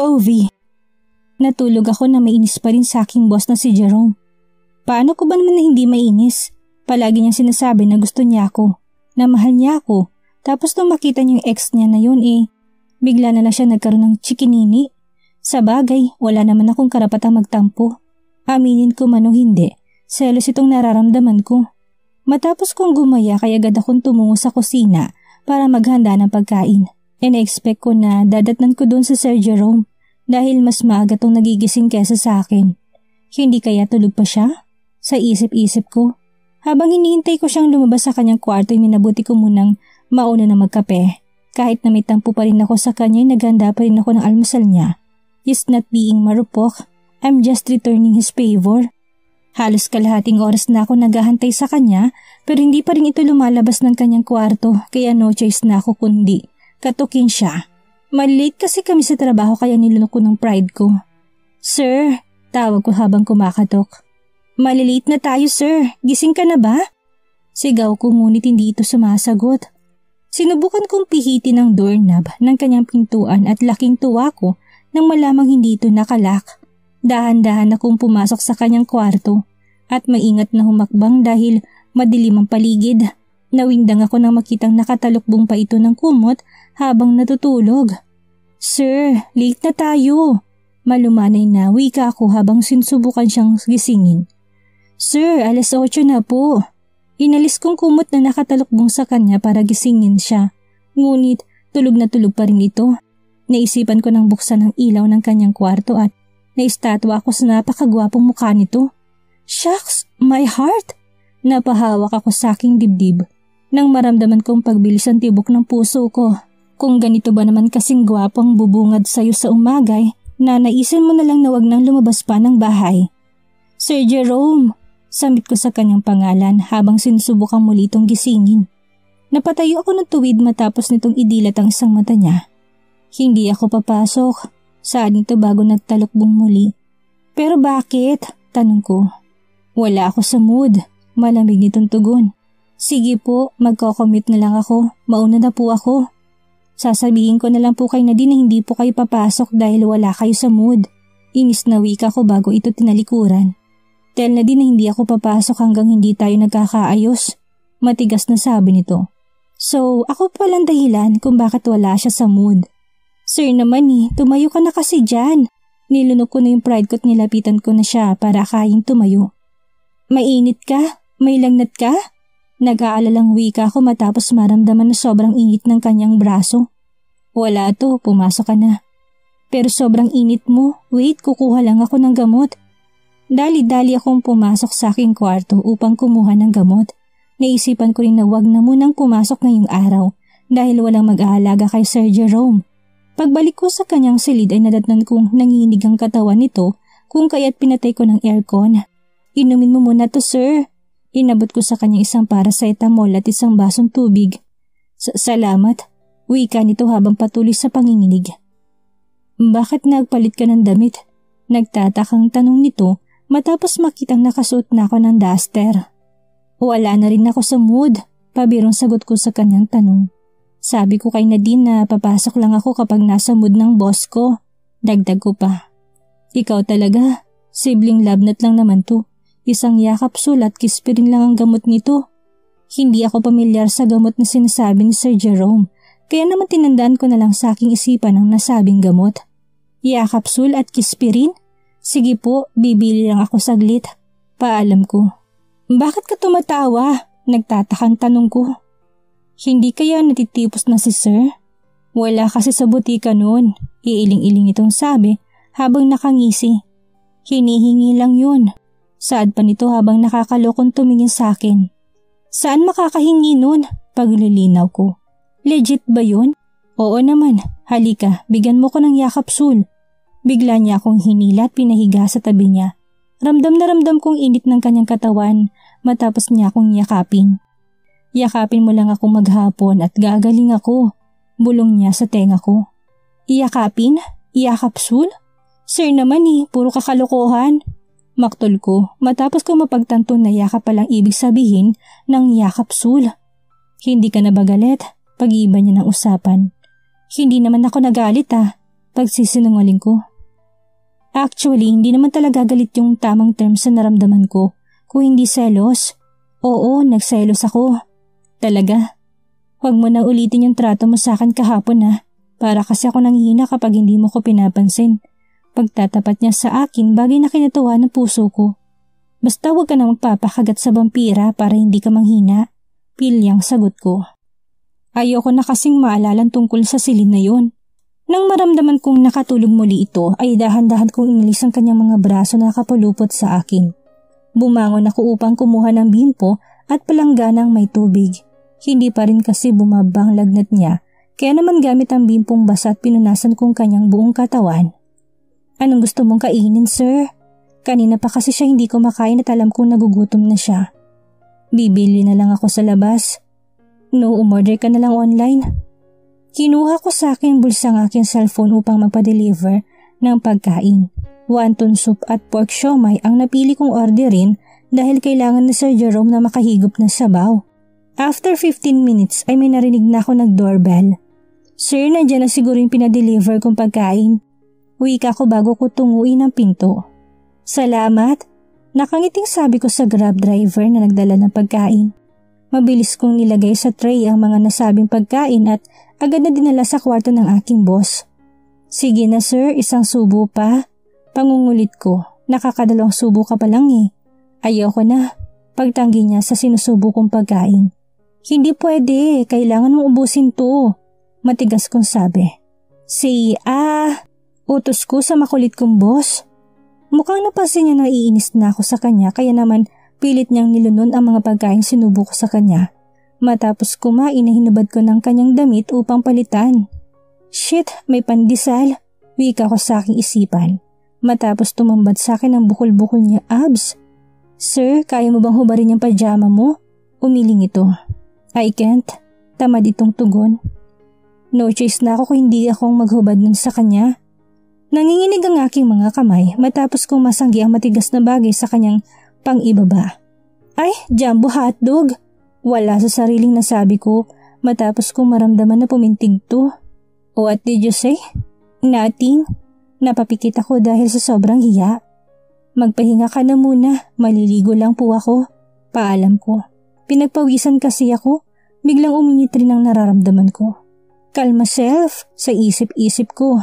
POV. Natulog ako na mainis pa rin sa aking boss na si Jerome. Paano ko ba naman na hindi mainis? Palagi niyang sinasabi na gusto niya ako, na mahal niya ako. Tapos nung makita niya yung ex niya na yun bigla na lang siya nagkaroon ng chikinini. Sa bagay, wala naman akong karapatang magtampo. Aminin ko man o hindi, selos itong nararamdaman ko. Matapos kong gumaya kaya agad akong tumungo sa kusina para maghanda ng pagkain. In-expect ko na dadatnan ko doon sa Sir Jerome dahil mas maaga tong nagigising kesa sa akin. Hindi kaya tulog pa siya? Sa isip-isip ko. Habang hinihintay ko siyang lumabas sa kanyang kwarto ay minabuti ko munang mauna na magkape. Kahit na may tampo pa rin ako sa kanya ay naghanda pa rin ako ng almusal niya. He's not being marupok. I'm just returning his favor. Halos kalahating oras na ako naghahantay sa kanya pero hindi pa rin ito lumalabas ng kanyang kwarto kaya no choice na ako kundi katukin siya. Malate kasi kami sa trabaho kaya nilunok ko ng pride ko. Sir, tawag ko habang kumakatok. Malilate na tayo sir, gising ka na ba? Sigaw ko ngunit hindi ito sumasagot. Sinubukan kong pihitin ang doorknob ng kanyang pintuan at laking tuwa ko nang malamang hindi ito nakalak. Dahan-dahan akong pumasok sa kanyang kwarto at maingat na humakbang dahil madilim ang paligid. Nawindang ako nang makitang nakatalukbong pa ito ng kumot habang natutulog. Sir, late na tayo. Malumanay na wika ako habang sinusubukan siyang gisingin. Sir, 8:00 na po. Inalis kong kumot na nakatalukbong sa kanya para gisingin siya. Ngunit tulog na tulog pa rin ito. Naisipan ko nang buksan ang ilaw ng kanyang kwarto at naistatwa ako sa napakagwapong mukha nito. Shucks, my heart! Napahawak ako sa aking dibdib nang maramdaman kong pagbilis ang tibok ng puso ko. Kung ganito ba naman kasing gwapong bubungad sa'yo sa umagay, nanaisin mo na lang na wag nang lumabas pa ng bahay. Sir Jerome! Sambit ko sa kanyang pangalan habang sinusubukang muli itong gisingin. Napatayo ako ng tuwid matapos nitong idilat ang isang mata niya. Hindi ako papasok. Saan ito bago nagtalukbong muli. Pero bakit? Tanong ko. Wala ako sa mood. Malamig nitong tugon. Sige po, magko-commute na lang ako. Mauna na po ako. Sasabihin ko na lang po kay Nadine na hindi po kayo papasok dahil wala kayo sa mood. Inis na wika ko bago ito tinalikuran. Tell Nadine na hindi ako papasok hanggang hindi tayo nagkakaayos. Matigas na sabi nito. So, ako palang dahilan kung bakit wala siya sa mood. Sir naman tumayo ka na kasi dyan. Nilunok ko na yung pride ko at nilapitan ko na siya para akayin tumayo. Mainit ka? May lagnat ka? Nag-aalalang wika ako matapos maramdaman na sobrang init ng kanyang braso. Wala to, pumasok ka na. Pero sobrang init mo, wait kukuha lang ako ng gamot. Dali-dali akong pumasok sa aking kwarto upang kumuha ng gamot. Naisipan ko rin na wag na munang pumasok ngayong araw dahil walang mag-aalaga kay Sir Jerome. Pagbalik ko sa kanyang silid ay nadatnan kong nanginig ang katawan nito kung kaya't pinatay ko ng aircon. Inumin mo muna to sir. Inabot ko sa kanyang isang paracetamol at isang basong tubig. Salamat, wika nito habang patuloy sa panginginig. Bakit nagpalit ka ng damit? Nagtatakang tanong nito matapos makitang nakasuot na ako ng duster. Wala na rin ako sa mood, pabirong sagot ko sa kanyang tanong. Sabi ko kay Nadine na papasok lang ako kapag nasa mood ng boss ko. Dagdag ko pa. Ikaw talaga, sibling labnat lang naman to. Isang yakapsul at kispirin lang ang gamot nito. Hindi ako pamilyar sa gamot na sinasabi ni Sir Jerome, kaya naman tinandaan ko na lang sa aking isipan ang nasabing gamot. Yakapsul at kispirin? Sige po, bibili lang ako saglit. Paalam ko. Bakit ka tumatawa? Nagtatakang tanong ko. Hindi kaya natitipos na si Sir? Wala kasi sa butika noon. Iiling-iling itong sabi habang nakangisi. Hinihingi lang yun. Saad pa nito habang nakakalokong tumingin sa akin. Saan makakahingi nun? Paglilinaw ko. Legit ba yun? Oo naman. Halika, bigyan mo ko ng yakapsul. Bigla niya akong hinila at pinahiga sa tabi niya. Ramdam na ramdam kong init ng kanyang katawan matapos niya akong yakapin. Yakapin mo lang ako maghapon at gagaling ako. Bulong niya sa tenga ko. Iyakapin? Iyakapsul? Sir naman puro kakalokohan. Maktol ko matapos ko mapagtanto na yakap palang ibig sabihin ng yakapsul. Hindi ka na ba galit? Pag-iiba niya ng usapan. Hindi naman ako nagalit Pagsisinungaling ko. Actually, hindi naman talaga galit yung tamang term sa naramdaman ko. Kung hindi selos, oo, nagselos ako. Talaga. Huwag mo na ulitin yung trato mo sa akin kahapon ha. Para kasi ako nanghihina kapag hindi mo ko pinapansin. Pagtatapat niya sa akin, bagay na kinatuwa ng puso ko. Basta huwag ka na magpapakagat sa vampira para hindi ka manghina. Pilyang sagot ko. Ayoko na kasing maalala tungkol sa silid na yon. Nang maramdaman kong nakatulog muli ito ay dahan-dahan kong inilis ang kanyang mga braso na nakapulupot sa akin. Bumangon ako upang kumuha ng bimpo at palangganang may tubig. Hindi pa rin kasi bumabang lagnat niya kaya naman gamit ang bimpong basa at pinunasan kong kanyang buong katawan. Anong gusto mong kainin, sir? Kanina pa kasi siya hindi kumakain at alam kong nagugutom na siya. Bibili na lang ako sa labas. No, umorder ka na lang online. Kinuha ko sa aking bulsa ang aking cellphone upang magpa-deliver ng pagkain. Wonton soup at pork siomai ang napili kong orderin dahil kailangan ni Sir Jerome na makahigop ng sabaw. After 15 minutes ay may narinig na ako nag-doorbell. Sir, nandiyan na siguro yung pinadeliver kong pagkain. Wika ko bago ko tunguin ang pinto. Salamat. Nakangiting sabi ko sa grab driver na nagdala ng pagkain. Mabilis kong nilagay sa tray ang mga nasabing pagkain at agad na dinala sa kwarto ng aking boss. Sige na sir, isang subo pa. Pangungulit ko, nakakadalawang subo ka pa lang eh. Ayoko na. Pagtanggi niya sa sinusubo kong pagkain. Hindi pwede, kailangan mong ubusin to. Matigas kong sabi. Say, utos ko sa makulit kong boss. Mukhang napansin niya na iinis na ako sa kanya kaya naman pilit niyang nilunon ang mga pagkain sinubo ko sa kanya. Matapos kumain na hinubad ko ng kanyang damit upang palitan. Shit, may pandesal. Wika ko sa aking isipan. Matapos tumambad sa akin ang bukol-bukol niya abs. Sir, kaya mo bang hubarin yung pajama mo? Umiling ito. I can't. Tamad itong tugon. No choice na ako kung hindi akong maghubad nun sa kanya. Nanginginig ang aking mga kamay matapos kong masanggi ang matigas na bagay sa kanyang pang-ibaba. Ay, jumbo hotdog! Wala sa sariling nasabi ko matapos kong maramdaman na pumintig to. What did you say? Nothing. Napapikit ako dahil sa sobrang hiya. Magpahinga ka na muna, maliligo lang po ako. Paalam ko. Pinagpawisan kasi ako, biglang uminit rin ang nararamdaman ko. Kalma self, sa isip-isip ko.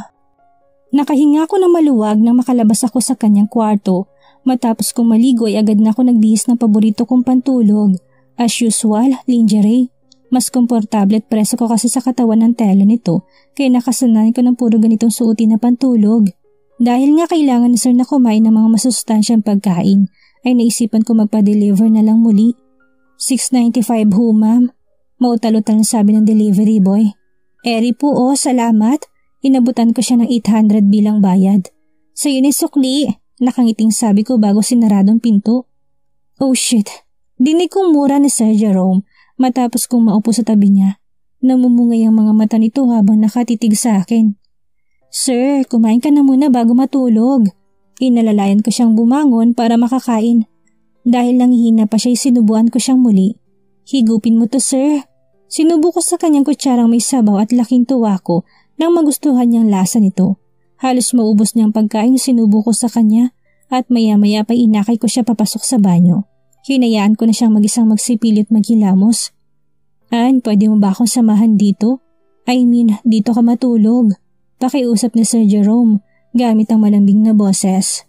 Nakahinga ako ng maluwag nang makalabas ako sa kanyang kwarto. Matapos kong maligo ay agad na ako nagbihis ng paborito kong pantulog. As usual, lingerie. Mas komportable at preso ko kasi sa katawan ng tela nito kaya nakasanayan ko ng puro ganitong suotin na pantulog. Dahil nga kailangan ni sir na kumain ng mga masustansyang pagkain ay naisipan ko magpa-deliver na lang muli. $6.95 ho ma'am. Mautalutan sabi ng delivery boy. Eri po salamat. Inabutan ko siya ng 800 bilang bayad. Sa'yo ni sukli. Nakangiting sabi ko bago sinaradong pinto. Oh shit. Dinig kong mura ni Sir Jerome matapos kong maupo sa tabi niya. Namumungay ang mga mata nito habang nakatitig sa akin. Sir, kumain ka na muna bago matulog. Inalalayan ko siyang bumangon para makakain. Dahil nanghihina pa siya sinubuan ko siyang muli. Higupin mo to sir. Sinubo ko sa kanyang kutsarang may sabaw at laking tuwa ko nang magustuhan niyang lasa nito. Halos maubos niyang pagkain sinubo ko sa kanya at maya-maya pa inakay ko siya papasok sa banyo. Hinayaan ko na siyang mag-isang magsipilit maghilamos. Ann, pwede mo ba akong samahan dito? I mean, dito ka matulog. Pakiusap ni Sir Jerome gamit ang malambing na boses.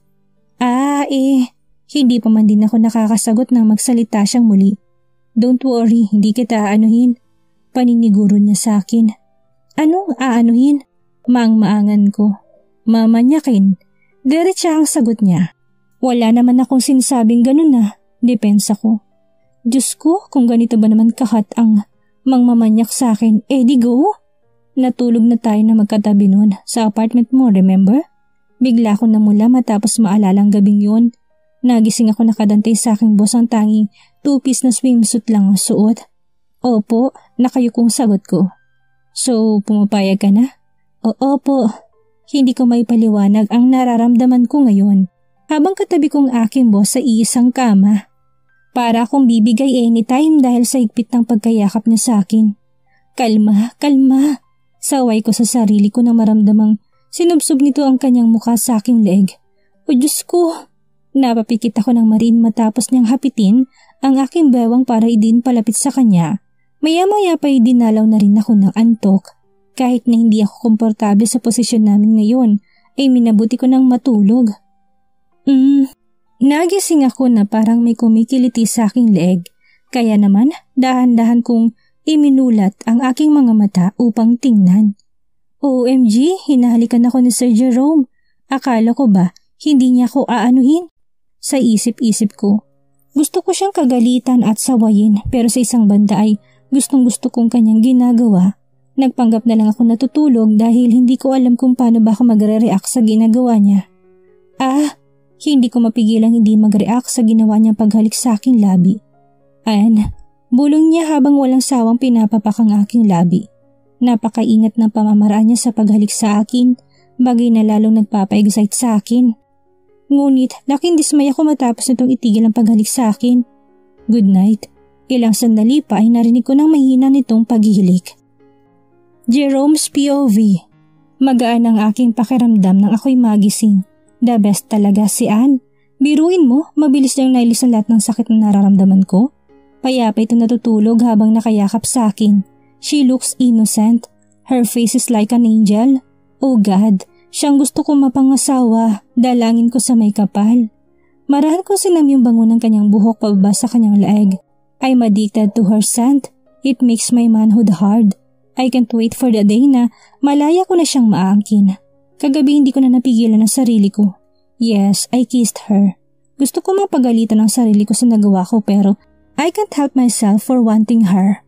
Hindi pa man din ako nakakasagot nang magsalita siyang muli. Don't worry, hindi kita aanuhin. Paniniguro niya sa akin. Anong aanuhin? Maang-maangan ko. Mamanyakin. Diretsa ang sagot niya. Wala naman akong sinasabing ganun Depensa ko. Diyos ko, kung ganito ba naman kahat ang mangmamanyak sa akin, di go. Natulog na tayo na magkatabi noon sa apartment mo, remember? Bigla ko namula matapos maalalang gabing yun. Nagising ako nakadantay sa aking boss ang tanging 2-piece na swimsuit lang ang suot. Opo, nakayukong sagot ko. So, pumapayag ka na? Opo. Hindi ko may paliwanag ang nararamdaman ko ngayon habang katabi kong aking boss sa iisang kama. Para akong bibigay anytime dahil sa higpit ng pagkayakap niya sa akin. Kalma. Saway ko sa sarili ko na maramdamang Sinubsob nito ang kanyang mukha sa aking leeg. O Diyos ko! Napapikit ako ng mariin matapos niyang hapitin ang aking bewang para idin palapit sa kanya. Maya-maya pa'y dinalaw na rin ako ng antok. Kahit na hindi ako komportable sa posisyon namin ngayon, ay minabuti ko ng matulog. Nagising ako na parang may kumikiliti sa aking leeg. Kaya naman, dahan-dahan kong iminulat ang aking mga mata upang tingnan. OMG, hinahalikan ako ni Sir Jerome. Akala ko ba, hindi niya ako aanuhin? Sa isip-isip ko, gusto ko siyang kagalitan at sawayin pero sa isang banda ay gustong-gusto kong kanyang ginagawa. Nagpanggap na lang ako natutulog dahil hindi ko alam kung paano ba ako magre-react sa ginagawa niya. Hindi ko mapigilang hindi mag-react sa ginawa niyang paghalik sa aking labi. Bulong niya habang walang sawang pinapapak ang aking labi. Napakaingat ng pamamaraan niya sa paghalik sa akin, bagay na lalong nagpapa-excite sa akin. Ngunit laking dismay ako matapos nitong itigil ang paghalik sa akin. Good night. Ilang sandali pa ay narinig ko ng mahina nitong paghihilik. Jerome's POV. Magaan ang aking pakiramdam nang ako'y magising. The best talaga si Anne. Biruin mo, mabilis niyang nailis ang lahat ng sakit na nararamdaman ko. Payapa ito natutulog habang nakayakap sa akin. She looks innocent. Her face is like an angel. Oh God, siyang gusto kong mapangasawa. Dalangin ko sa may kapal. Marahan kong sinam yung bango ng kanyang buhok pababa sa kanyang leeg. I'm addicted to her scent. It makes my manhood hard. I can't wait for the day na malaya ko na siyang maangkin. Kagabi hindi ko na napigilan ang sarili ko. Yes, I kissed her. Gusto ko mapagalitan ang sarili ko sa nagawa ko pero I can't help myself for wanting her.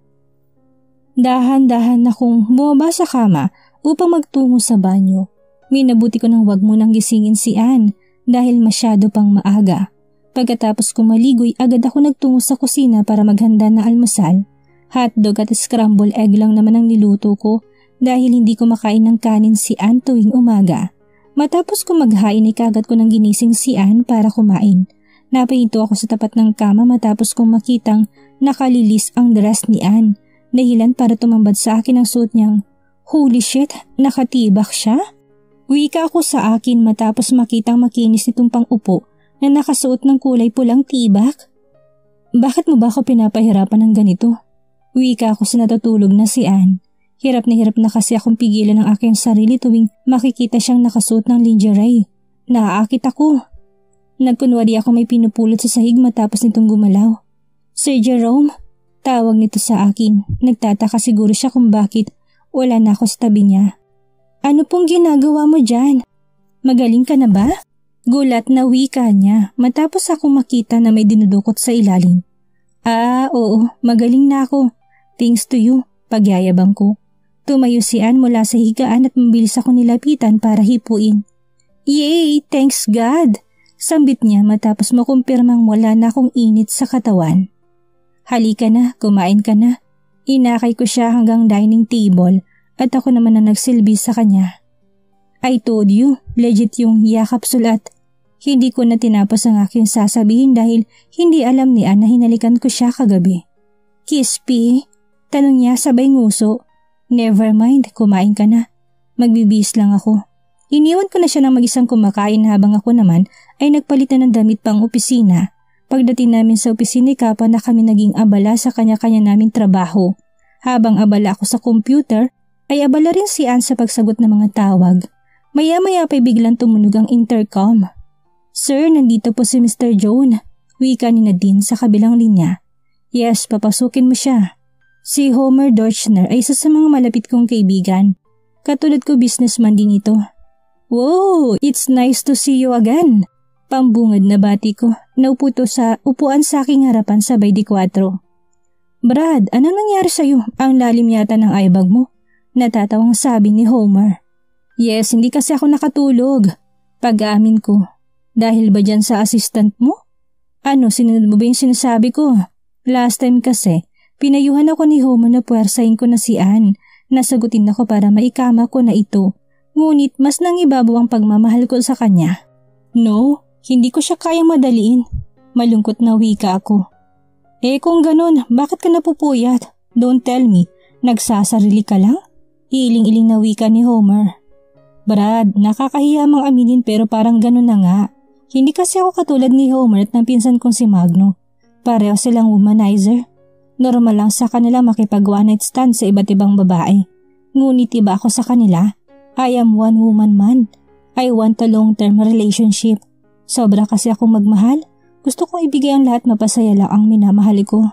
Dahan-dahan akong bumaba sa kama upang magtungo sa banyo. Minabuti ko nang wag munang gisingin si Anne dahil masyado pang maaga. Pagkatapos ko maligoy, agad ako nagtungo sa kusina para maghanda ng almusal. Hotdog at scrambled egg lang naman ang niluto ko dahil hindi ko makain ng kanin si Anne tuwing umaga. Matapos ko maghain ay kagad ko nang ginising si Anne para kumain. Napahinto ako sa tapat ng kama matapos kong makitang nakalilis ang dress ni Anne. Dahilan para tumambad sa akin ang suot niyang, holy shit, nakatibak siya? Wika ako sa akin matapos makitang makinis nitong pang-upo na nakasuot ng kulay pulang tibak. Bakit mo ba ako pinapahirapan ng ganito? Wika ako sa natutulog na si Anne. Hirap na kasi akong pigilan ng aking sarili tuwing makikita siyang nakasuot ng lingerie. Naaakit ako. Nagkunwari ako may pinupulot sa sahig matapos nitong gumalaw. Sir Jerome? Tawag nito sa akin. Nagtataka siguro siya kung bakit wala na ako sa tabi niya. Ano pong ginagawa mo dyan? Magaling ka na ba? Gulat na wika niya matapos akong makita na may dinudukot sa ilalim. Oo, magaling na ako. Thanks to you, pagyayabang ko. Tumayo si Anne mula sa higaan at mabilis ako nilapitan para hipuin. Yay, thanks God! Sambit niya matapos makumpirmang wala na akong init sa katawan. Halika na, kumain ka na. Inakay ko siya hanggang dining table at ako naman na nagsilbi sa kanya. I told you, legit yung yakapsul at hindi ko na tinapos ang aking sasabihin dahil hindi alam ni Anne na hinalikan ko siya kagabi. Kiss P? Tanong niya sabay nguso. Never mind, kumain ka na. Magbibihis lang ako. Iniwan ko na siya ng mag-isang kumakain habang ako naman ay nagpalit na ng damit pang opisina. Pagdating namin sa opisina, kapwa na kami naging abala sa kanya-kanya naming trabaho. Habang abala ako sa computer, ay abala rin si Anne sa pagsagot ng mga tawag. Maya-maya pa'y biglang tumunog ang intercom. Sir, nandito po si Mr. Joan. Wika ni Nadine sa kabilang linya. Yes, papasukin mo siya. Si Homer Dorchner ay isa sa mga malapit kong kaibigan. Katulad ko businessman din ito. Wow, it's nice to see you again. Pambungad na bati ko. Naupo to sa upuan sa aking harapan sa 24. Brad, ano nangyari sa'yo? Ang lalim yata ng eyebag mo. Natatawang sabi ni Homer. Yes, hindi kasi ako nakatulog. Pag-aamin ko. Dahil ba dyan sa assistant mo? Ano, sinunod mo ba yung sinasabi ko? Last time kasi, pinayuhan ako ni Homer na puwersahin ko na si Anne. Nasagutin ako para maikama ko na ito. Ngunit mas nangibabaw ang pagmamahal ko sa kanya. No, hindi ko siya kayang madaliin. Malungkot na wika ako. Kung ganun, bakit ka napupuyat? Don't tell me, nagsasarili ka lang? Iling-iling na wika ni Homer. Brad, nakakahiya mang aminin pero parang ganun na nga. Hindi kasi ako katulad ni Homer at ng pinsan kong si Magno. Pareho silang womanizer. Normal lang sa kanila makipag one night stand sa iba't ibang babae. Ngunit iba ako sa kanila. I am one woman man. I want a long-term relationship. Sobra kasi akong magmahal. Gusto kong ibigay ang lahat, mapasaya lang ang minamahal ko.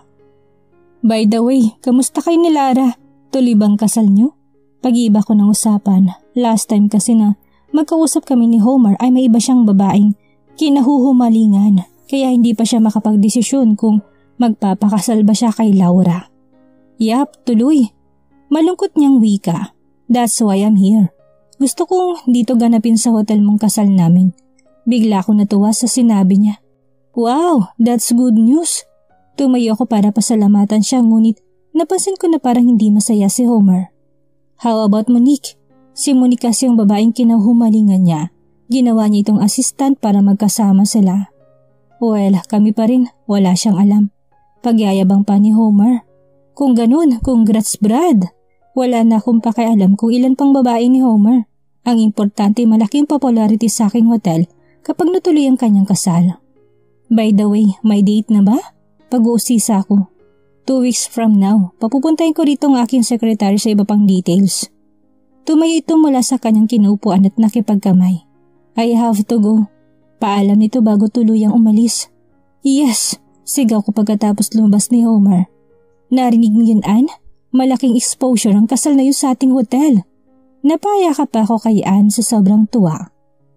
By the way, kamusta kayo ni Lara? Tuloy bang kasal nyo? Pag-iiba ko ng usapan. Last time kasi na magkausap kami ni Homer ay may iba siyang babaeng kinahuhumalingan, kaya hindi pa siya makapagdesisyon kung magpapakasal ba siya kay Laura. Yap, tuloy. Malungkot niyang wika. That's why I'm here. Gusto kong dito ganapin sa hotel mong kasal namin. Bigla ako natuwa sa sinabi niya. Wow, that's good news. Tumayo ako para pasalamatan siya, ngunit napansin ko na parang hindi masaya si Homer. How about Monique? Si Monique kasi yung babaeng kinahumalingan niya. Ginawa niya itong assistant para magkasama sila. Well, kami pa rin, wala siyang alam. Pagyayabang pa ni Homer. Kung ganun, congrats Brad. Wala na akong pakialam kung ilan pang babae ni Homer. Ang importante, malaking popularity sa aking hotel kapag natuloy ang kanyang kasal. By the way, may date na ba? Pag-uusisa ako. 2 weeks from now, papupuntahin ko rito ang aking secretary sa iba pang details. Tumayo ito mula sa kanyang kinuupuan at nakipagkamay. I have to go. Paalam nito bago tuluyang umalis. Yes, sigaw ko pagkatapos lumabas ni Homer. Narinig mo yun, Ann? Malaking exposure ang kasal na yun sa ating hotel. Napaya ka pa ako kay Ann sa sobrang tuwa.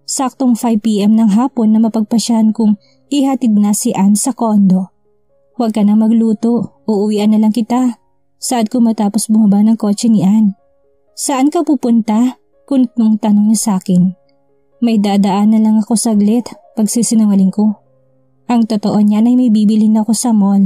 Saktong 5 p.m. ng hapon na mapagpasyahan kong ihatid na si Ann sa kondo. Huwag ka na magluto, uuwian na lang kita. Saad ko matapos bumaba ng kotse ni Ann. Saan ka pupunta? Kunot nung tanong niya sa akin. May dadaan na lang ako saglit, pagsisinungaling ko. Ang totoo niyan ay may bibilhin ako sa mall.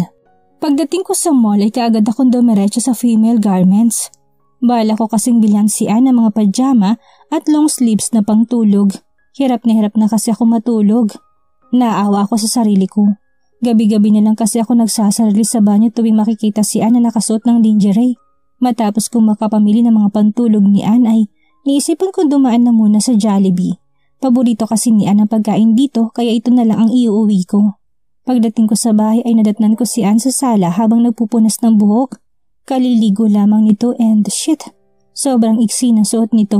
Pagdating ko sa mall ay kaagad akong dumiretso sa female garments. Bala ko kasing bilhan si Ann ng mga pajama at long sleeves na pangtulog. Hirap na kasi ako matulog. Naawa ako sa sarili ko. Gabi-gabi na lang kasi ako nagsasarili sa banyo tuwing makikita si Ann na nakasuot ng lingerie. Matapos kong makapamili ng mga pantulog ni Ann ay niisipan kong dumaan na muna sa Jollibee. Paborito kasi ni Ann ang pagkain dito kaya ito na lang ang iuuwi ko. Pagdating ko sa bahay ay nadatnan ko si Ann sa sala habang nagpupunas ng buhok. Kaliligo lamang nito and shit, sobrang iksi ng suot nito.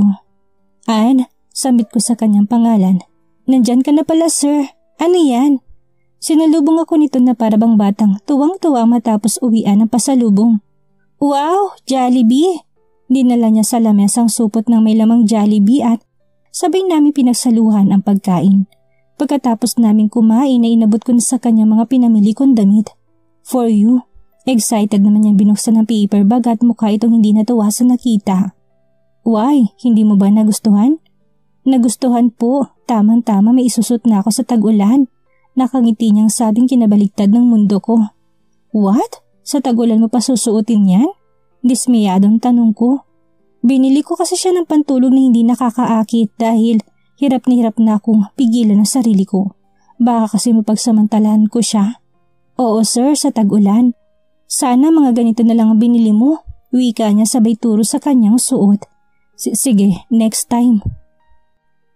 Ann, sambit ko sa kanyang pangalan. Nandyan ka na pala sir, ano yan? Sinalubong ako nito na parabang batang tuwang-tuwa matapos uwian ng pasalubong. Wow, Jollibee! Dinala niya sa lamesang supot ng may lamang Jollibee at sabay namin pinagsaluhan ang pagkain. Pagkatapos namin kumain ay inabot ko na sa kanya mga pinamili kong damit. For you. Excited naman niyang binuksan ng paper bag at mukha itong hindi natuwa sa nakita. Why? Hindi mo ba nagustuhan? Nagustuhan po. Tamang-tama may isusot na ako sa tag-ulan. Nakangiti niyang sabing kinabaligtad ng mundo ko. What? Sa tag-ulan mo pa susuotin yan? Dismayadong tanong ko. Binili ko kasi siya ng pantulog na hindi nakakaakit dahil hirap na akong pigilan ang sarili ko. Baka kasi mapagsamantalahan ko siya. Oo sir, sa tag-ulan. Sana mga ganito na lang ang binili mo. Wika niya sabay turo sa kanyang suot. Sige, next time.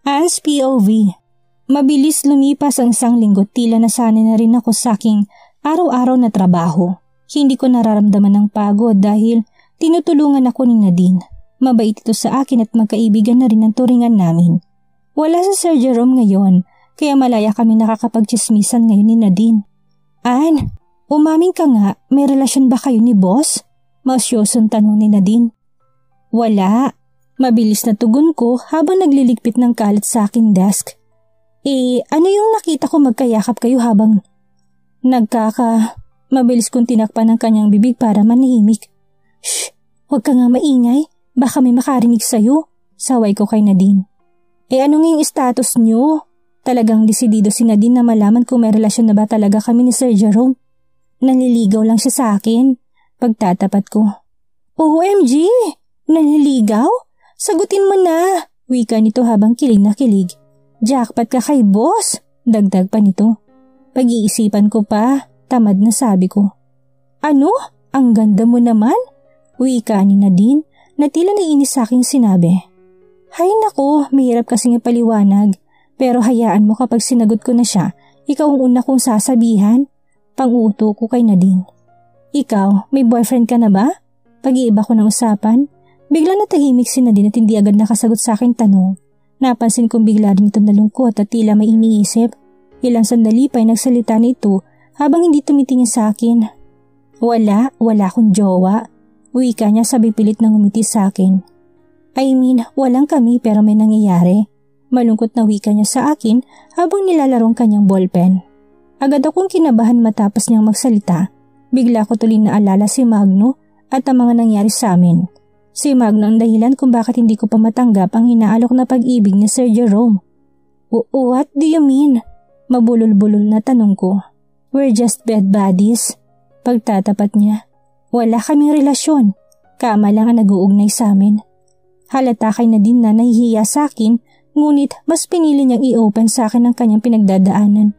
As POV. Mabilis lumipas ang isang linggo, tila nasanay na rin ako sa aking araw-araw na trabaho. Hindi ko nararamdaman ng pagod dahil tinutulungan ako ni Nadine. Mabait ito sa akin at magkaibigan na rin ang turingan namin. Wala si Sir Jerome ngayon, kaya malaya kami nakakapagchismisan ngayon ni Nadine. Ann, umamin ka nga, may relasyon ba kayo ni boss? Masyosong tanong ni Nadine. Wala. Mabilis na tugon ko habang nagliligpit ng kalat sa aking desk. Ano yung nakita ko magkayakap kayo habang Mabilis kong tinakpan ng kanyang bibig para manahimik. Shh! Huwag ka nga maingay. Baka may makarinig sa'yo. Saway ko kay Nadine. Ano nga yung status niyo? Talagang desidido si Nadine na malaman kung may relasyon na ba talaga kami ni Sir Jerome. Nanliligaw lang siya sa akin. Pagtatapat ko. OMG! Nanliligaw? Sagutin mo na! Wika nito habang kilig na kilig. Jackpot ka kay boss! Dagdag pa nito. Pag-iisipan ko pa. Tamad na sabi ko. Ano? Ang ganda mo naman? Wika ni Nadine na tila naiinis sa aking sinabi. Hay naku, mahirap kasing ipaliwanag. Pero hayaan mo kapag sinagot ko na siya, ikaw ang una kong sasabihan. Pang-uuto ko kay Nadine. Ikaw, may boyfriend ka na ba? Pag-iiba ko ng usapan. Bigla natahimik si Nadine at hindi agad nakasagot sa aking tanong. Napansin kong bigla rin ito nalungkot at tila may iniisip. Ilang sandali pa ay nagsalita na ito habang hindi tumitingin sa akin. Wala akong jowa. Wika niya sabay pilit nang umiti sa akin. I mean, walang kami pero may nangyayari. Malungkot na wika niya sa akin habang nilalarong kanyang ballpen. Agad akong kinabahan matapos niyang magsalita. Bigla ko tuloy naalala si Magno at ang mga nangyari sa amin. Si Magno ang dahilan kung bakit hindi ko pa matanggap ang inaalok na pag-ibig ni Sir Jerome. What do you mean? Mabulol-bulol na tanong ko. We're just bed buddies. Pagtatapat niya. Wala kaming relasyon. Kama lang ang nag-uugnay sa amin. Halata kay Nadine na nahihiya sa akin, ngunit mas pinili niyang i-open sa akin ang kanyang pinagdadaanan.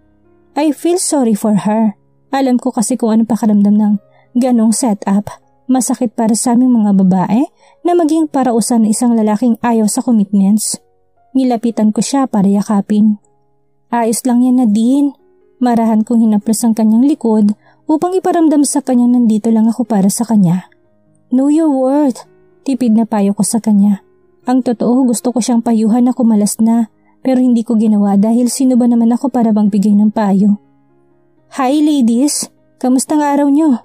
I feel sorry for her. Alam ko kasi kung anong pakaramdam ng ganong setup. Masakit para sa aming mga babae na maging parausan na isang lalaking ayaw sa commitments. Nilapitan ko siya para yakapin. Ayos lang yan, Nadine. Marahan kong hinaplos ang kanyang likod upang iparamdam sa kanyang nandito lang ako para sa kanya. Know your worth. Tipid na payo ko sa kanya. Ang totoo, gusto ko siyang payuhan na kumalas na. Pero hindi ko ginawa dahil sino ba naman ako para magbigay ng payo. Hi ladies! Kamusta ang araw nyo?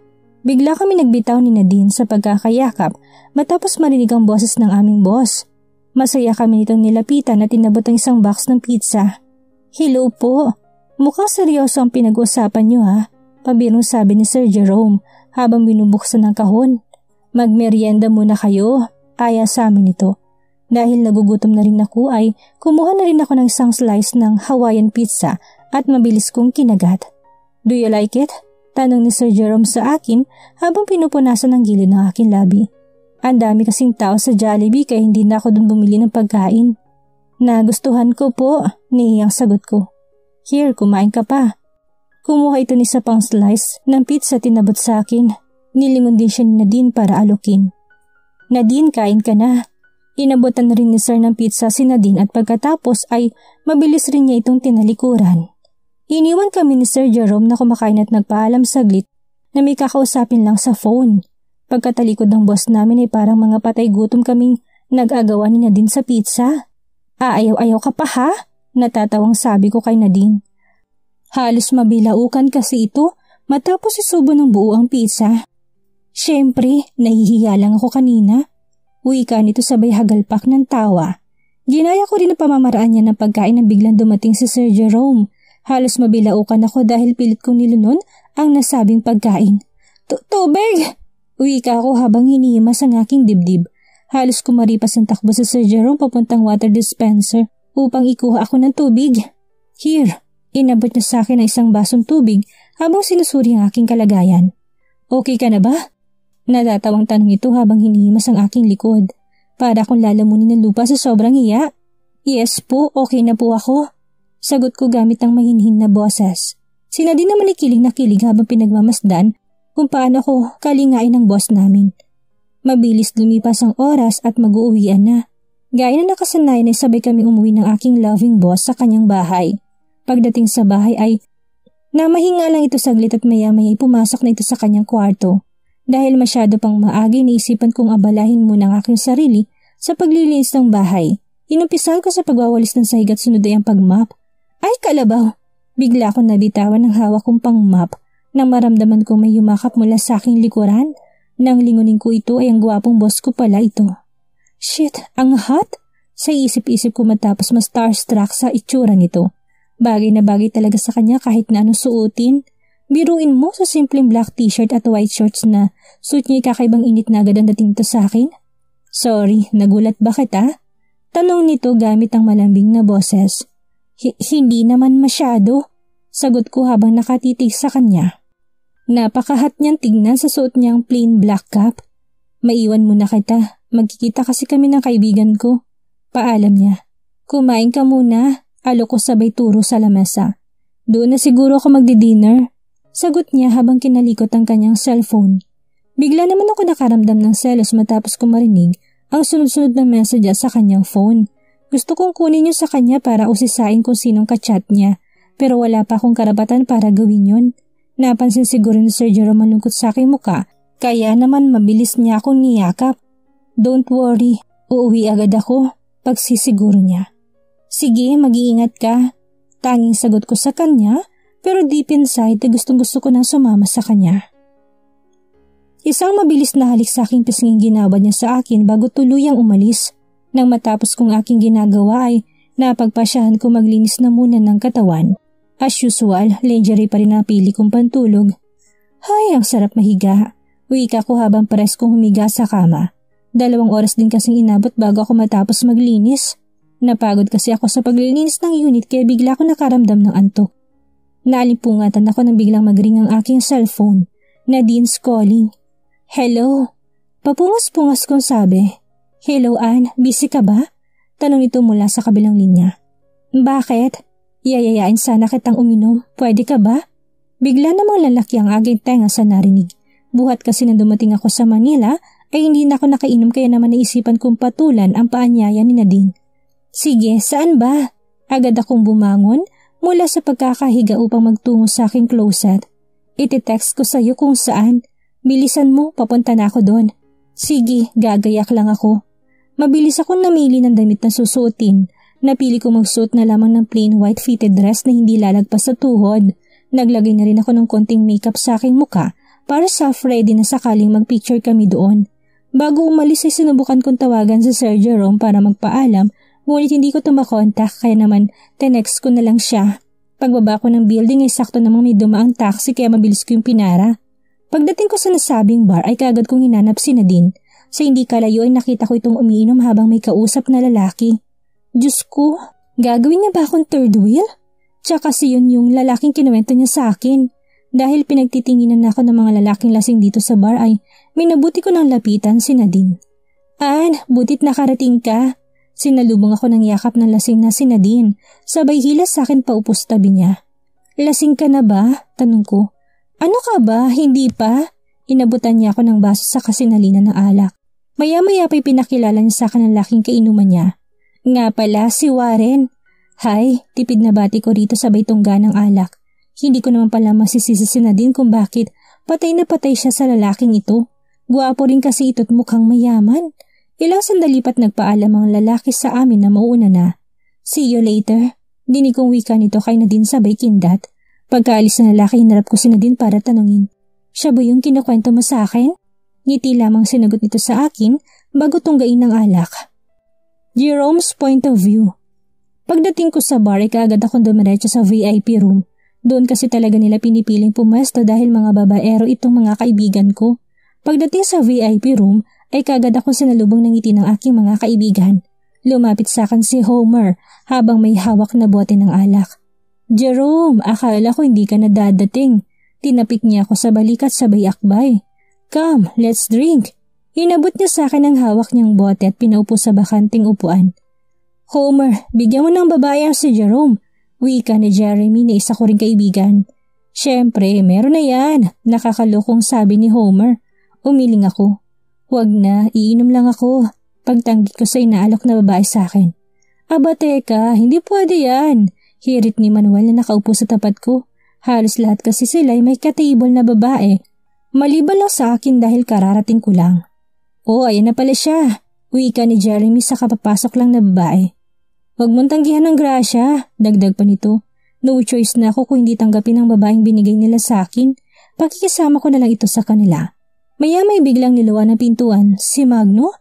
Bigla kami nagbitaw ni Nadine sa pagkakayakap matapos marinig ang boses ng aming boss. Masaya kami nitong nilapitan at inabot ang isang box ng pizza. Hello po! Mukhang seryoso ang pinag-uusapan nyo ha? Pabirong sabi ni Sir Jerome habang binubuksan ng kahon. Magmerienda muna kayo, aya sa amin ito. Dahil nagugutom na rin ako ay kumuha na rin ako ng isang slice ng Hawaiian pizza at mabilis kong kinagat. Do you like it? Tanong ni Sir Jerome sa akin habang pinupunasan ang gilid ng aking labi. Ang dami kasing tao sa Jollibee kaya hindi na ako dun bumili ng pagkain. Nagustuhan ko po, nihiyang sagot ko. Here, kumain ka pa. Kumuha ito ni isa pang slice ng pizza tinabot sa akin. Nilingon din siya ni Nadine para alukin. Nadine, kain ka na. Inabotan na rin ni Sir ng pizza si Nadine at pagkatapos ay mabilis rin niya itong tinalikuran. Iniwan kami ni Sir Jerome na kumakain at nagpaalam saglit na may kakausapin lang sa phone. Pagkatalikod ng boss namin ay parang mga patay gutom kaming nag-agawa ni Nadine sa pizza. Ayaw-ayaw ka pa ha? Natatawang sabi ko kay Nadine. Halos mabilaukan kasi ito matapos isubo ng buo ang pizza. Siyempre, nahihiya lang ako kanina. Wika nito sabay hagalpak ng tawa. Ginaya ko rin ang pamamaraan niya ng pagkain nang biglang dumating si Sir Jerome. Halos mabilaukan ako dahil pilit kong nilunon ang nasabing pagkain. Tubig! Wika ko habang hinihimas ang aking dibdib. Halos kumaripas ang takbo si Sir Jerome papuntang water dispenser upang ikuha ako ng tubig. Here, inabot niya sa akin ang isang basong tubig habang sinusuri ang aking kalagayan. Okay ka na ba? Natatawang tanong ito habang hinihimas ang aking likod. Para akong lalamunin ng lupa sa sobrang hiya. Yes po, okay na po ako. Sagot ko gamit ang mahinhin na boses. Si Nadine naman ikilig na kilig habang pinagmamasdan kung paano ko kalingain ng boss namin. Mabilis lumipas ang oras at mag-uuwian na. Gaya na nakasanayan ay sabay kami umuwi ng aking loving boss sa kanyang bahay. Pagdating sa bahay ay namahinga lang ito saglit at maya-maya pumasok na ito sa kanyang kwarto. Dahil masyado pang maagi, naisipan kong abalahin muna ang aking sarili sa paglilinis ng bahay. Inumpisahan ko sa pagwawalis ng sahig at sunod ay ang pag-mop. Ay kalabaw! Bigla akong nabitawan ng hawak kong pang-mop nang maramdaman kong may yumakap mula sa aking likuran. Nang lingunin ko ito ay ang gwapong boss ko pala ito. Shit, ang hot! Sa isip-isip ko matapos ma-starstruck sa itsura nito. Bagay na bagay talaga sa kanya kahit na anong suotin. Biruin mo sa simpleng black t-shirt at white shorts na suit niya kakaibang init na agad ang dating to sa akin. Sorry, nagulat ba kita? Tanong nito gamit ang malambing na boses. Hindi naman masyado, sagot ko habang nakatitig sa kanya. Napakahat niyang tignan sa suot niyang plain black cap. Maiwan muna kita, magkikita kasi kami ng kaibigan ko. Paalam niya. Kumain ka muna, alok ko sabay turo sa lamesa. Doon na siguro ako magdi-dinner. Sagot niya habang kinalikot ang kanyang cellphone. Bigla naman ako nakaramdam ng selos matapos ko marinig ang sunod-sunod na message sa kanyang phone. Gusto kong kunin yun sa kanya para usisain kung sinong kachat niya, pero wala pa akong karapatan para gawin yun. Napansin siguro ni Sir Jerome malungkot sa aking muka, kaya naman mabilis niya akong niyakap. Don't worry, uuwi agad ako, pagsisiguro niya. Sige, mag-iingat ka. Tanging sagot ko sa kanya, pero deep inside gustong gusto ko nang sumama sa kanya. Isang mabilis na halik sa aking pisnging ginawa niya sa akin bago tuluyang umalis. Nang matapos kong aking ginagawa ay napagpasyahan ko maglinis na muna ng katawan. As usual, lingerie pa rin ang pili kong pantulog. Hay, ang sarap mahiga. Wika ko habang pares kong humiga sa kama. 2 oras din kasing inabot bago ako matapos maglinis. Napagod kasi ako sa paglilinis ng unit kaya bigla ko nakaramdam ng antok. Naalimpungatan ako nang biglang magring ang aking cellphone. Nadine's calling. Hello? Papungas-pungas kong sabi. Hello Ann, busy ka ba? Tanong ito mula sa kabilang linya. Bakit? Yayayain sana kitang uminom, pwede ka ba? Bigla namang lalaki ang aking tenga sa narinig. Buhat kasi na dumating ako sa Manila ay hindi na ako nakainom kaya naman naisipan kong patulan ang paanyaya ni Nadine. Sige, saan ba? Agad akong bumangon mula sa pagkakahiga upang magtungo sa aking closet. Iti-text ko sa iyo kung saan. Bilisan mo, papunta na ako doon. Sige, gagayak lang ako. Mabilis akong namili ng damit na susuotin. Napili ko magsuot na lamang ng plain white fitted dress na hindi lalagpas sa tuhod. Naglagay na rin ako ng konting makeup sa aking muka para soft ready na sakaling magpicture kami doon. Bago umalis ay sinubukan kong tawagan si Sir Jerome para magpaalam, ngunit hindi ko tumakontak kaya naman tenext ko na lang siya. Pagbaba ko ng building ay sakto namang may dumaang taxi kaya mabilis ko yung pinara. Pagdating ko sa nasabing bar ay kaagad kong hinanap si Nadine. Sa hindi kalayo ay nakita ko itong umiinom habang may kausap na lalaki. Diyos ko, gagawin niya ba akong third wheel? Tsaka si yun yung lalaking kinuwento niya sa akin. Dahil pinagtitinginan ako ng mga lalaking lasing dito sa bar ay minabuti ko ng lapitan si Nadine. Ann, butit nakarating ka. Sinalubong ako ng yakap ng lasing na si Nadine. Sabay hilas sa akin paupos tabi niya. Lasing ka na ba? Tanong ko. Ano ka ba? Hindi pa? Inabutan niya ako ng baso sa kasinalinan ng alak. Maya-maya pa'y pinakilala niya sa akin ang laking kainuman niya. Nga pala, si Warren. Hay, tipid na bati ko rito sabay tungga ng alak. Hindi ko naman pala masisisi si Nadine kung bakit patay na patay siya sa lalaking ito. Guwapo rin kasi ito't mukhang mayaman. Ilang sandali pa't nagpaalam ang lalaki sa amin na mauuna na. See you later. Dinig kong wika nito kay Nadine sabay kindat. Pagkaalis ng lalaki, hinarap ko si Nadine para tanungin. Siya ba yung kinukwento mo sa akin? Ngiti lamang sinagot nito sa akin bago tunggain ng alak. Jerome's point of view. Pagdating ko sa bar ay kaagad akong dumiretso sa VIP room. Doon kasi talaga nila pinipiling pumesto dahil mga babaero itong mga kaibigan ko. Pagdating sa VIP room ay kaagad akong sinalubong ng ngiti ng aking mga kaibigan. Lumapit sa akin si Homer habang may hawak na bote ng alak. Jerome, akala ko hindi ka na dadating. Tinapik niya ako sa balikat sabay akbay. Come, let's drink. Inabot niya sa akin ang hawak niyang bote at pinaupo sa bakanting upuan. Homer, bigyan mo ng babae ang si Jerome. Wika ni Jeremy na isa ko ring kaibigan. Siyempre, meron na yan. Nakakalokong sabi ni Homer. Umiling ako. Huwag na, iinom lang ako. Pagtanggit ko sa inaalok na babae sa akin. Aba teka, hindi pwede yan. Hirit ni Manuel na nakaupo sa tapat ko. Halos lahat kasi sila ay may ka-table na babae. Maliban lang sa akin dahil kararating ko lang. Oh, ayan na pala siya. Wika ni Jeremy sa kapapasok lang na babae. Huwag mong tanggihan ng grasya, dagdag pa nito. No choice na ako kung hindi tanggapin ang babaeng binigay nila sa akin. Pakikisama ko na lang ito sa kanila. Maya may biglang niluwa ng pintuan, si Magno?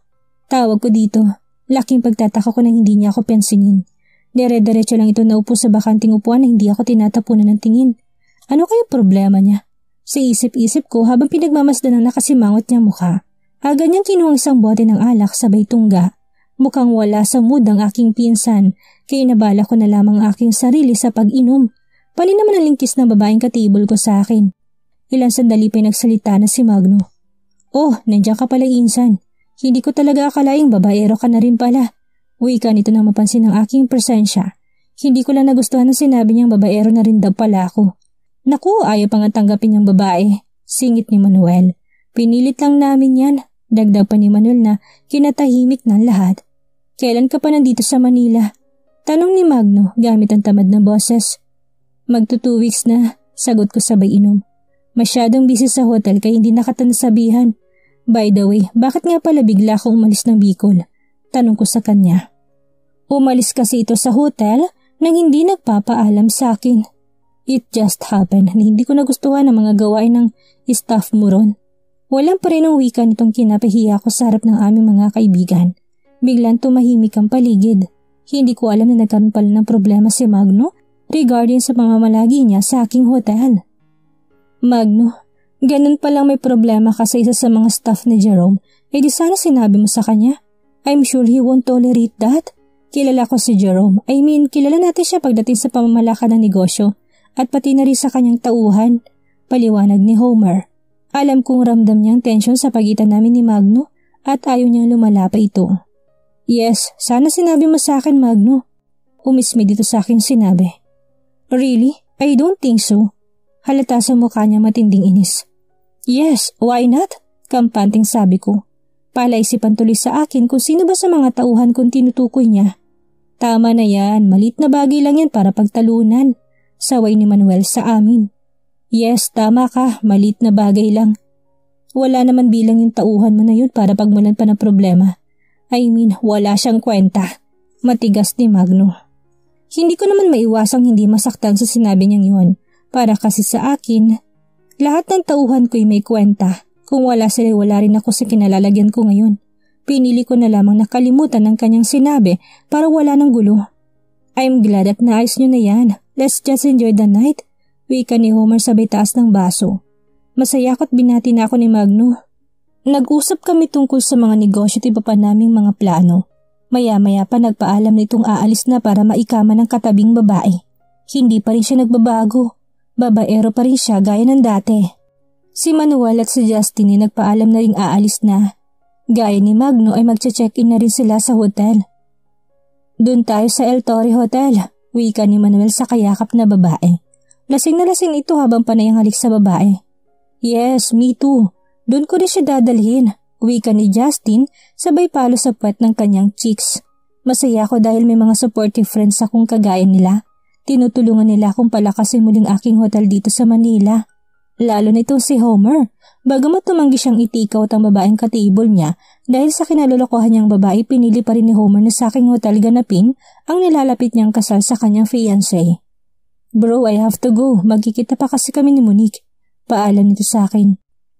Tawag ko dito. Laking pagtataka ko nang hindi niya ako pensinin. Dire-diretso lang ito naupo sa bakanting upuan na hindi ako tinatapunan ng tingin. Ano kaya problema niya? Sa isip-isip ko habang pinagmamasdan ang nakasimangot niyang mukha. Agad niyang kinuha isang bote ng alak sabay tungga. Mukhang wala sa mood ang aking pinsan, kaya nabala ko na lamang aking sarili sa pag-inom. Pani naman ang lingkis ng babaeng katibol ko sa akin. Ilang sandali pa nagsalita na si Magno. Oh, nandiyan ka pala insan. Hindi ko talaga akalaing babaero ka na rin pala. Wika nito nang mapansin ang aking presensya. Hindi ko lang nagustuhan ang sinabi niyang babaero na rin daw pala ako. Naku, ayaw pa nga tanggapin niyang babae. Singit ni Manuel. Pinilit lang namin yan. Dagdag pa ni Manuel na kinatahimik ng lahat. Kailan ka pa nandito sa Manila? Tanong ni Magno gamit ang tamad na boses. Magto 2 weeks na, sagot ko sabay inom. Masyadong busy sa hotel kaya hindi nakatanasabihan. By the way, bakit nga pala bigla akong umalis ng Bicol? Tanong ko sa kanya. Umalis kasi ito sa hotel nang hindi nagpapaalam sa akin. It just happened na hindi ko nagustuhan ang mga gawain ng staff mo ron. Walang pa rin ang wika nitong kinapahiya ko sa harap ng aming mga kaibigan. Biglang tumahimik ang paligid. Hindi ko alam na nagkaroon pala ng problema si Magno regarding sa pamamalagi niya sa aking hotel. Magno, ganun palang may problema ka sa isa sa mga staff ni Jerome, di sana sinabi mo sa kanya. I'm sure he won't tolerate that. Kilala ko si Jerome. Kilala natin siya pagdating sa pamamalakad ng negosyo at pati na rin sa kanyang tauhan. Paliwanag ni Homer. Alam kong ramdam niyang tensyon sa pagitan namin ni Magno at ayaw niyang lumala pa ito. Yes, sana sinabi mo sa akin, Magno. Umismi dito sa akin sinabi. Really? I don't think so. Halata sa mukha niya matinding inis. Yes, why not? Kampanting sabi ko. Palaisipan tuloy sa akin kung sino ba sa mga tauhan kong tinutukoy niya. Tama na yan, malit na bagay lang yan para pagtalunan. Saway ni Manuel sa amin. Yes, tama ka, malit na bagay lang. Wala naman bilang yung tauhan mo na yun para pagmulan pa ng problema. Wala siyang kwenta. Matigas ni Magno. Hindi ko naman maiwasang hindi masaktan sa sinabi niyang yun. Para kasi sa akin, lahat ng tauhan ko'y may kwenta. Kung wala sila, wala rin ako sa kinalalagyan ko ngayon. Pinili ko na lamang nakalimutan ang kanyang sinabi para wala ng gulo. I'm glad at naayos niyo na yan. Let's just enjoy the night. Wika ni Homer sabay taas ng baso. Masaya ko't binati na ako ni Magno. Nag-usap kami tungkol sa mga negosyo at iba pa naming mga plano. Maya-maya pa nagpaalam na itong aalis na para maikama ng katabing babae. Hindi pa rin siya nagbabago. Babaero pa rin siya gaya ng dati. Si Manuel at si Justin ay nagpaalam na ring aalis na. Gaya ni Magno ay magche-check-in na rin sila sa hotel. Doon tayo sa El Torre Hotel, wika ni Manuel sa kayakap na babae. Lasing na lasing ito habang panay ang halik sa babae. Yes, me too. Doon ko rin siya dadalhin, wika ni Justin sabay palo sa puwet ng kanyang cheeks. Masaya ako dahil may mga supportive friends akong kagaya nila. Tinutulungan nila akong palakasin muling aking hotel dito sa Manila. Lalo nito si Homer. Bagamat tumanggi siyang itikaw at ang babaeng katable niya dahil sa kinalolokohan niyang babae, pinili pa rin ni Homer na sa aking hotel ganapin ang nilalapit niyang kasal sa kanyang fiancé. Bro, I have to go. Magkikita pa kasi kami ni Monique. Paalam nito sa akin.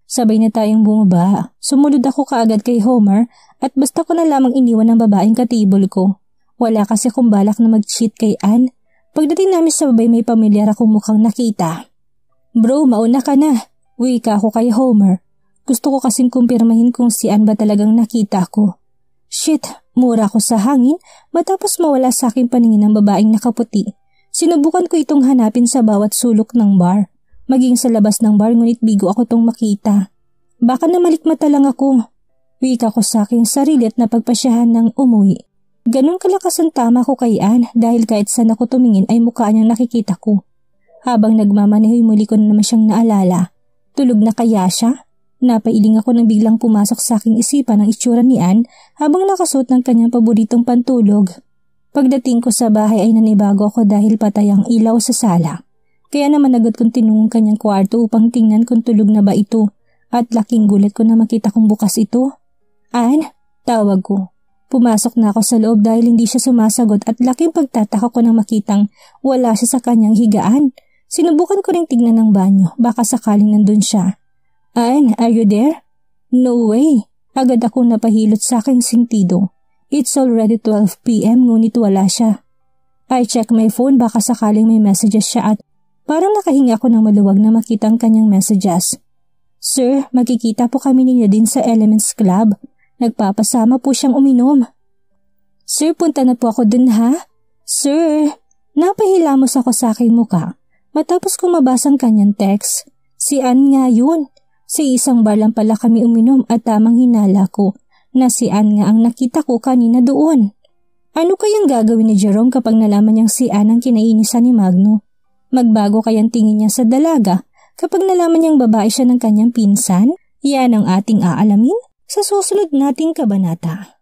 Sabay na tayong bumaba. Sumunod ako kaagad kay Homer at basta ko na lamang iniwan ang babaeng katable ko. Wala kasi akong balak na mag-cheat kay Ann. Pagdating namin sa babay may pamilyar akong mukhang nakita. Bro, mauna ka na. Wika ako kay Homer. Gusto ko kasing kumpirmahin kung si Ann ba talagang nakita ko. Shit, mura ko sa hangin matapos mawala sa aking paningin ng babaeng nakaputi. Sinubukan ko itong hanapin sa bawat sulok ng bar. Maging sa labas ng bar ngunit bigo ako tong makita. Baka na malikmata lang ako. Wika ko sa aking sarili at napagpasyahan ng umuwi. Ganun kalakas ang tama ko kay Ann dahil kahit saan ako tumingin ay mukha niyang nakikita ko. Habang nagmamaneho'y muli ko na naman siyang naalala. Tulog na kaya siya? Napailing ako nang biglang pumasok sa aking isipan ang itsura ni Ann habang nakasuot ng kanyang paboritong pantulog. Pagdating ko sa bahay ay nanibago ako dahil patay ang ilaw sa sala. Kaya naman agad kong tinungong kanyang kwarto upang tingnan kung tulog na ba ito at laking gulat ko na makita kong bukas ito. Ann, tawag ko. Pumasok na ako sa loob dahil hindi siya sumasagot at laking pagtataka ko nang makitang wala siya sa kanyang higaan. Sinubukan ko ring tignan ng banyo, baka sakaling nandun siya. Ann, are you there? No way. Agad ako napahilot sa aking sentido. It's already 12 p.m. ngunit wala siya. I check my phone baka sakaling may messages siya at parang nakahinga ako ng maluwag na makita ang kanyang messages. Sir, magkikita po kami ninyo din sa Elements Club. Nagpapasama po siyang uminom. Sir, punta na po ako dun ha? Sir, napahilamos ako sa aking muka. Matapos kong mabasang kanyang text. Si Ann nga yun. Sa isang bar lang pala kami uminom at tamang hinala ko na si Ann nga ang nakita ko kanina doon. Ano kayang gagawin ni Jerome kapag nalaman niyang si Ann ang kinainisan ni Magno? Magbago kayang tingin niya sa dalaga kapag nalaman niyang babae siya ng kanyang pinsan? Yan ang ating aalamin sa susunod nating kabanata.